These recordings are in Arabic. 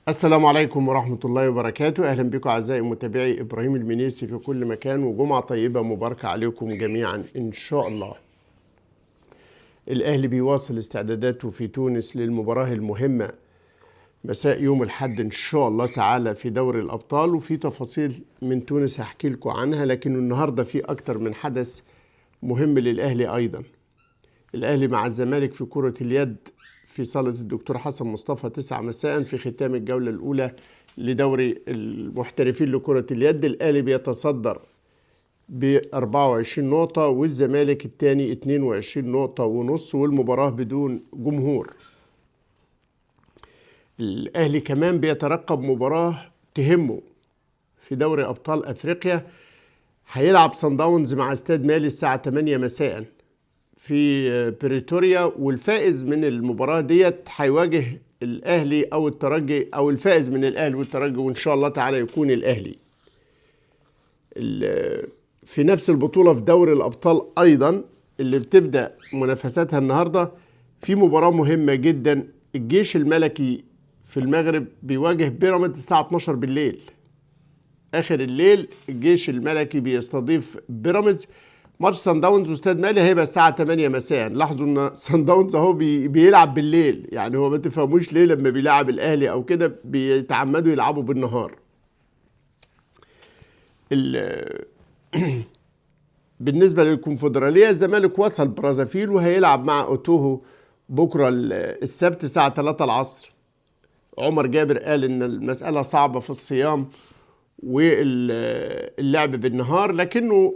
السلام عليكم ورحمة الله وبركاته. أهلا بكم أعزائي متابعي إبراهيم المنيسي في كل مكان، وجمعة طيبة مباركة عليكم جميعا إن شاء الله. الأهلي بيواصل استعداداته في تونس للمباراة المهمة مساء يوم الأحد إن شاء الله تعالى في دوري الأبطال، وفي تفاصيل من تونس هحكي لكم عنها، لكن النهاردة في أكتر من حدث مهم للأهلي أيضا. الأهلي مع الزمالك في كرة اليد في صالة الدكتور حسن مصطفى 9 مساء في ختام الجولة الأولى لدوري المحترفين لكرة اليد. الأهلي بيتصدر ب 24 نقطة والزمالك الثاني 22 نقطة ونص، والمباراة بدون جمهور. الأهلي كمان بيترقب مباراة تهمه في دوري أبطال أفريقيا، هيلعب صن داونز مع استاد مالي الساعة 8 مساء في بريتوريا، والفائز من المباراة ديت هيواجه الأهلي أو الترجي، أو الفائز من الأهلي والترجي، وإن شاء الله تعالى يكون الأهلي. في نفس البطولة في دوري الأبطال أيضا اللي بتبدأ منافساتها النهاردة، في مباراة مهمة جدا. الجيش الملكي في المغرب بيواجه بيراميدز الساعة 12 بالليل، آخر الليل. الجيش الملكي بيستضيف بيراميدز. ماتش صن داونز واستاد مالي هيبقى الساعة 8 مساء. لاحظوا ان صن داونز اهو بيلعب بالليل، يعني هو ما تفهموش ليه لما بيلعب الاهلي او كده بيتعمدوا يلعبوا بالنهار. بالنسبة للكونفدرالية، الزمالك وصل برازافيل وهيلعب مع اوتوهو بكرة السبت الساعة 3 العصر. عمر جابر قال ان المسألة صعبة في الصيام واللعب بالنهار، لكنه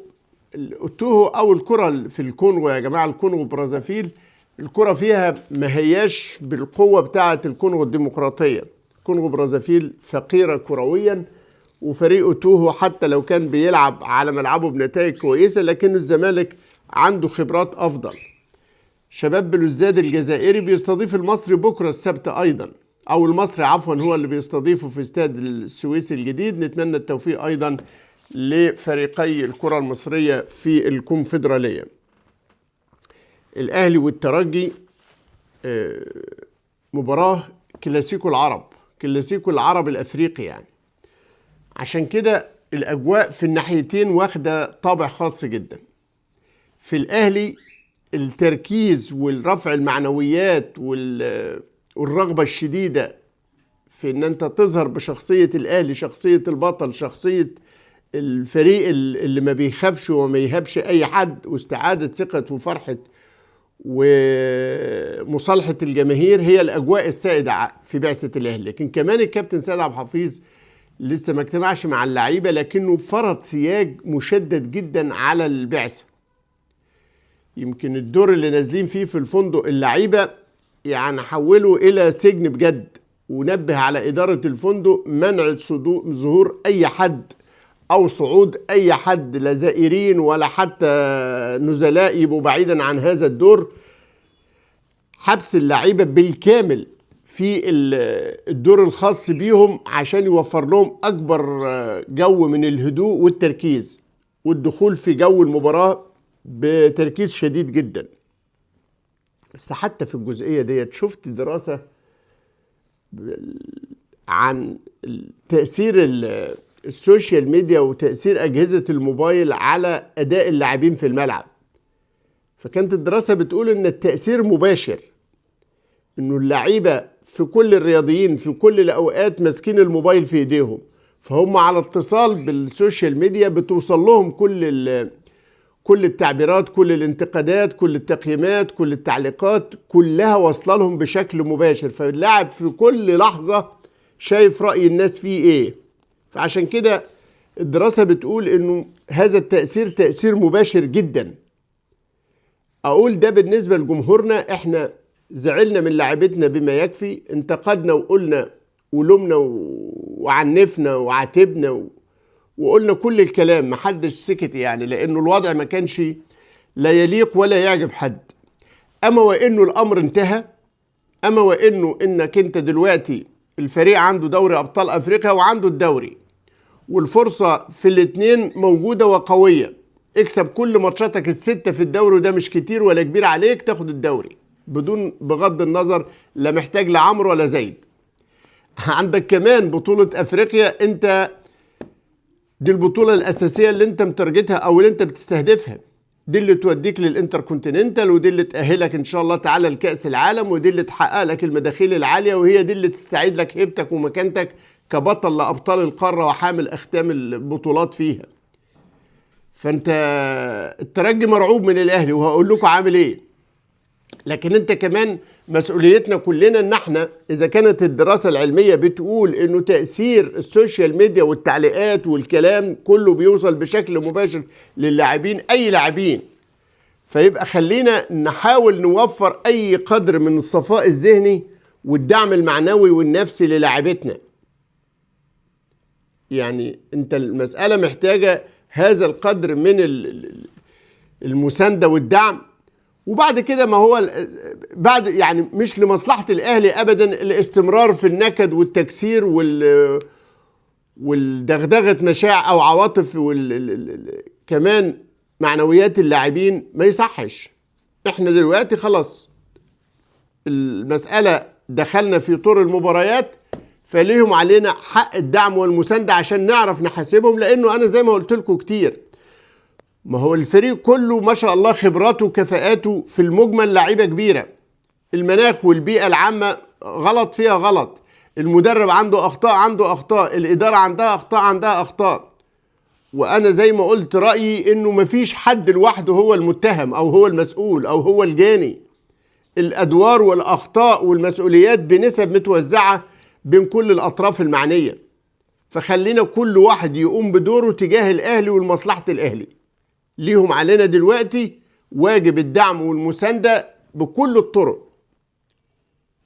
الأوتوهو أو الكرة في الكونغو يا جماعة، الكونغو برازافيل الكرة فيها ما هياش بالقوة بتاعة الكونغو الديمقراطية. الكونغو برازافيل فقيرة كرويا، وفريق أوتوهو حتى لو كان بيلعب على ملعبه بنتائج كويسة، لكن الزمالك عنده خبرات أفضل. شباب بلوزداد الجزائري بيستضيف المصري بكرة السبت أيضا، أو المصري عفوا هو اللي بيستضيفه في استاد السويس الجديد. نتمنى التوفيق أيضا لفريقي الكرة المصرية في الكونفدرالية. الأهلي والترجي مباراة كلاسيكو العرب، كلاسيكو العرب الأفريقي يعني. عشان كده الأجواء في الناحيتين واخدة طابع خاص جدا. في الأهلي التركيز والرفع المعنويات والرغبة الشديدة في ان انت تظهر بشخصية الأهلي، شخصية البطل، شخصية الفريق اللي ما بيخافش وما يهابش اي حد، واستعادة ثقة وفرحة ومصالحة الجماهير هي الاجواء السائدة في بعثة الاهلي. لكن كمان الكابتن سيد عبد الحفيظ لسه ما اجتمعش مع اللعيبة، لكنه فرض سياج مشدد جدا على البعثة. يمكن الدور اللي نازلين فيه في الفندق اللعيبة يعني حولوا الى سجن بجد، ونبه على إدارة الفندق منع ظهور أي حد أو صعود أي حد، لا زائرين ولا حتى نزلاء يبقوا بعيدا عن هذا الدور. حبس اللعيبة بالكامل في الدور الخاص بيهم عشان يوفر لهم أكبر جو من الهدوء والتركيز، والدخول في جو المباراة بتركيز شديد جدا. بس حتى في الجزئية ديت شفت دراسة عن تأثير السوشيال ميديا وتأثير أجهزة الموبايل على أداء اللاعبين في الملعب. فكانت الدراسة بتقول إن التأثير مباشر، إنه اللعيبة في كل الرياضيين في كل الأوقات ماسكين الموبايل في إيديهم، فهم على اتصال بالسوشيال ميديا، بتوصل لهم كل التعبيرات، كل الانتقادات، كل التقييمات، كل التعليقات، كلها واصله لهم بشكل مباشر. فاللاعب في كل لحظة شايف رأي الناس فيه ايه. فعشان كده الدراسة بتقول انه هذا التأثير تأثير مباشر جدا. اقول ده بالنسبة لجمهورنا، احنا زعلنا من لاعبتنا بما يكفي، انتقدنا وقلنا ولومنا وعنفنا وعاتبنا وقلنا كل الكلام، محدش سكت يعني، لانه الوضع ما كانش لا يليق ولا يعجب حد. اما وانه الامر انتهى، اما وانه انك انت دلوقتي الفريق عنده دوري ابطال افريقيا وعنده الدوري، والفرصة في الاتنين موجودة وقوية. اكسب كل ماتشاتك ال6 في الدوري، وده مش كتير ولا كبير عليك، تاخد الدوري بغض النظر لا محتاج لعمرو ولا زيد. عندك كمان بطولة افريقيا، انت دي البطولة الاساسية اللي انت مترجتها او اللي انت بتستهدفها، دي اللي توديك للانتركونتيننتال، ودي اللي تأهلك ان شاء الله تعالى لكأس العالم، ودي اللي تحقق لك المداخيل العالية، وهي دي اللي تستعيد لك هيبتك ومكانتك كبطل لأبطال القارة وحامل أختام البطولات فيها. فانت الترجي مرعوب من الأهلي وهقول لكم عامل ايه، لكن انت كمان مسؤوليتنا كلنا ان احنا اذا كانت الدراسة العلمية بتقول انه تأثير السوشيال ميديا والتعليقات والكلام كله بيوصل بشكل مباشر للاعبين، اي لاعبين، فيبقى خلينا نحاول نوفر اي قدر من الصفاء الذهني والدعم المعنوي والنفسي للاعبتنا. يعني انت المسألة محتاجة هذا القدر من المساندة والدعم، وبعد كده ما هو بعد يعني مش لمصلحة الأهلي أبدا الاستمرار في النكد والتكسير والدغدغة مشاعر أو عواطف كمان معنويات اللاعبين، ما يصحش. احنا دلوقتي خلاص المسألة دخلنا في طور المباريات، فليهم علينا حق الدعم والمساندة عشان نعرف نحاسبهم، لأنه أنا زي ما قلت لكم كتير، ما هو الفريق كله ما شاء الله خبراته وكفاءاته في المجمل لعيبة كبيرة، المناخ والبيئة العامة غلط فيها غلط، المدرب عنده أخطاء، الإدارة عندها أخطاء، وأنا زي ما قلت رأيي إنه مفيش حد لوحده هو المتهم أو هو المسؤول أو هو الجاني، الأدوار والأخطاء والمسؤوليات بنسب متوزعة بين كل الأطراف المعنية، فخلينا كل واحد يقوم بدوره تجاه الأهلي والمصلحة الأهلي. ليهم علينا دلوقتي واجب الدعم والمساندة بكل الطرق،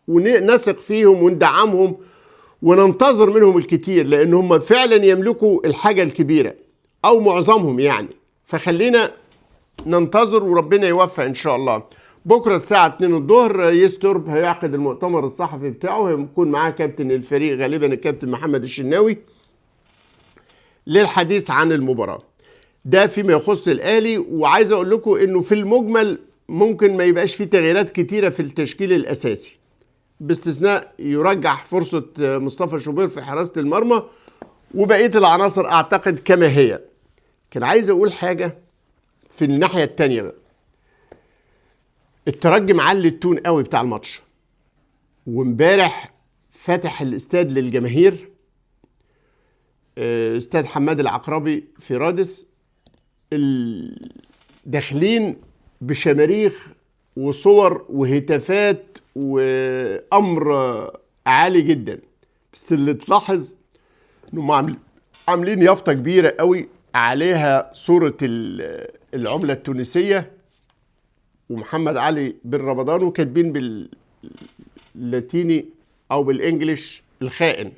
ونثق فيهم وندعمهم وننتظر منهم الكتير، لأن هم فعلا يملكوا الحاجة الكبيرة أو معظمهم يعني، فخلينا ننتظر وربنا يوفق إن شاء الله. بكرة الساعة 2 الظهر يسترب هيعقد المؤتمر الصحفي بتاعه، هيكون معاه كابتن الفريق غالبا الكابتن محمد الشناوي للحديث عن المباراة. ده فيما يخص الأهلي، وعايز أقول لكم إنه في المجمل ممكن ما يبقاش فيه تغييرات كتيرة في التشكيل الأساسي، باستثناء يرجح فرصة مصطفى شوبير في حراسة المرمى، وبقية العناصر أعتقد كما هي. كان عايز أقول حاجة في الناحية التانية بقى. الترجي معلي التون قوي بتاع الماتش، وامبارح فتح الاستاد للجماهير، استاد حماد العقربي في رادس، داخلين بشماريخ وصور وهتافات وامر عالي جدا، بس اللي تلاحظ انهم عاملين يافطه كبيره قوي عليها صوره العمله التونسيه ومحمد علي بن رمضان، وكاتبين باللاتيني او بالانجليش الخائن.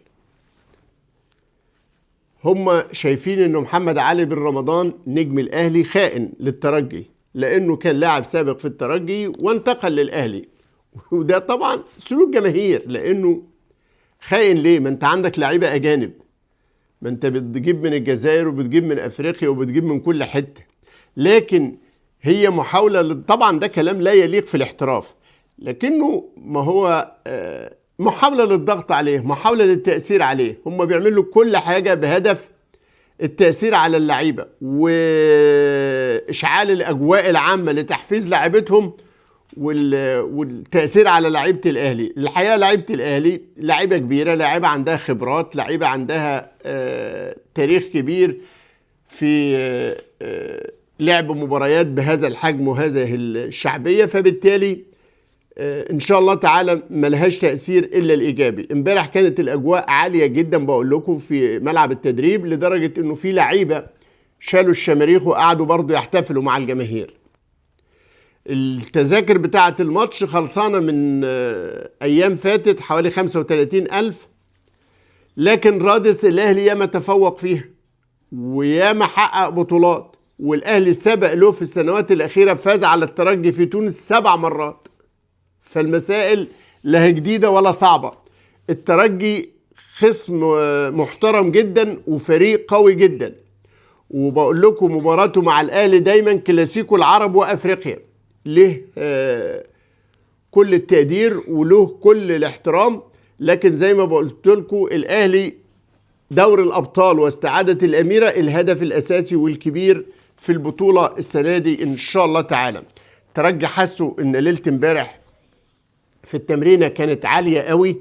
هم شايفين انه محمد علي بن رمضان نجم الاهلي خائن للترجي، لانه كان لاعب سابق في الترجي وانتقل للاهلي، وده طبعا سلوك جماهير. لانه خائن ليه؟ ما انت عندك لعيبه اجانب، ما انت بتجيب من الجزائر وبتجيب من افريقيا وبتجيب من كل حته، لكن هي محاوله طبعا ده كلام لا يليق في الاحتراف، لكنه ما هو محاولة للضغط عليه، محاولة للتأثير عليه. هم بيعملوا كل حاجة بهدف التأثير على اللعيبة وإشعال الأجواء العامة لتحفيز لاعبتهم والتأثير على لعيبة الأهلي. الحقيقة لعيبة الأهلي لعيبة كبيرة، لعيبة عندها خبرات، لعيبة عندها تاريخ كبير في لعب مباريات بهذا الحجم وهذه الشعبية، فبالتالي ان شاء الله تعالى ملهاش تأثير الا الايجابي. امبارح كانت الاجواء عالية جدا بقول لكم في ملعب التدريب، لدرجة انه في لعيبة شالوا الشماريخ وقعدوا برضو يحتفلوا مع الجماهير. التذاكر بتاعة الماتش خلصانة من ايام فاتت حوالي 35,000، لكن رادس الاهلي ياما تفوق فيها وياما حقق بطولات، والاهلي سبق له في السنوات الاخيرة فاز على الترجي في تونس 7 مرات، فالمسائل لا جديدة ولا صعبة. الترجي خصم محترم جدا وفريق قوي جدا، وبقول لكم مباراته مع الأهلي دايما كلاسيكو العرب وأفريقيا، له كل التقدير وله كل الاحترام، لكن زي ما قلت لكم الاهلي دوري الابطال واستعاده الاميره الهدف الاساسي والكبير في البطوله السنه دي ان شاء الله تعالى. ترجي حسوا ان ليله امبارح في التمرينه كانت عاليه قوي،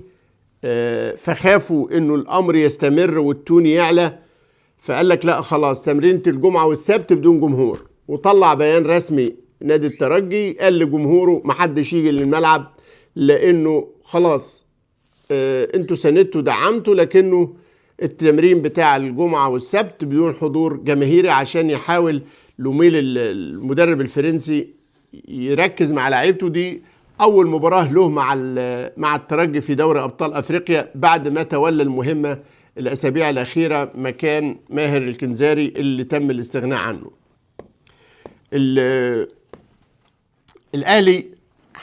فخافوا انه الامر يستمر والتون يعلى، فقال لك لا خلاص تمرينه الجمعه والسبت بدون جمهور، وطلع بيان رسمي نادي الترجي قال لجمهوره محدش يجي للملعب لانه خلاص انتوا ساندتوا دعمتوا، لكنه التمرين بتاع الجمعه والسبت بدون حضور جماهيري عشان يحاول لوميل المدرب الفرنسي يركز مع لعيبته. دي اول مباراه له مع الترجي في دوري ابطال افريقيا بعد ما تولى المهمه الاسابيع الاخيره مكان ماهر الكنزاري اللي تم الاستغناء عنه. الاهلي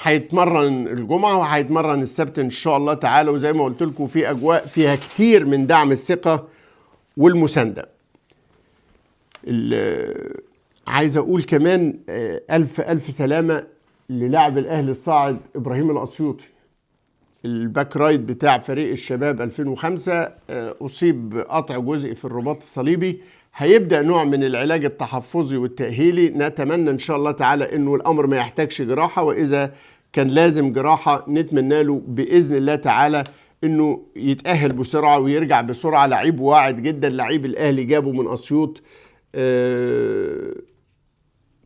هيتمرن الجمعه وهيتمرن السبت ان شاء الله تعالى، وزي ما قلت لكم في اجواء فيها كتير من دعم الثقه والمسانده. عايز اقول كمان الف الف سلامه للاعب الاهلي الصاعد ابراهيم الاسيوطي، الباك رايت بتاع فريق الشباب 2005، اصيب بقطع جزئي في الرباط الصليبي، هيبدا نوع من العلاج التحفظي والتاهيلي. نتمنى ان شاء الله تعالى انه الامر ما يحتاجش جراحه، واذا كان لازم جراحه نتمنى له باذن الله تعالى انه يتاهل بسرعه ويرجع بسرعه. لعيب واعد جدا، لعيب الاهلي جابه من اسيوط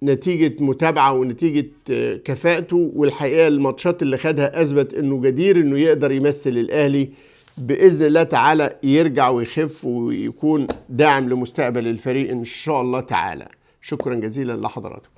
نتيجة متابعة ونتيجة كفاءته، والحقيقة الماتشات اللي خدها أثبت أنه جدير أنه يقدر يمثل الأهلي. بإذن الله تعالى يرجع ويخف ويكون داعم لمستقبل الفريق إن شاء الله تعالى. شكرا جزيلا لحضراتكم.